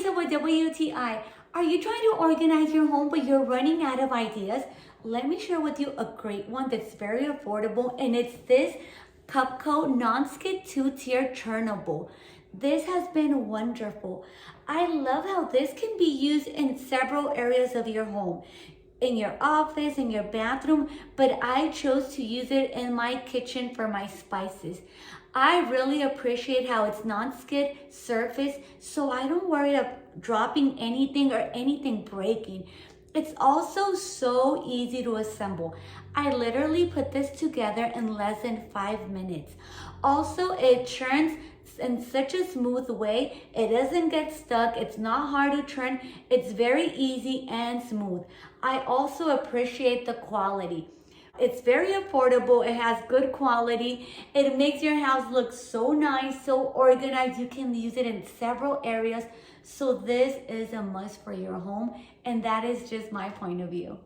Lisa with WTI. Are you trying to organize your home but you're running out of ideas? Let me share with you a great one that's very affordable, and it's this Copco non-skid 2-tier turnable. This has been wonderful. I love how this can be used in several areas of your home. In your office, in your bathroom, but I chose to use it in my kitchen for my spices. I really appreciate how it's non-skid surface, so I don't worry about dropping anything or anything breaking. It's also so easy to assemble. I literally put this together in less than 5 minutes. Also, it turns in such a smooth way. It doesn't get stuck. It's not hard to turn. It's very easy and smooth. I also appreciate the quality. It's very affordable. It has good quality. It makes your house look so nice, so organized. You can use it in several areas. So this is a must for your home, and that is just my point of view.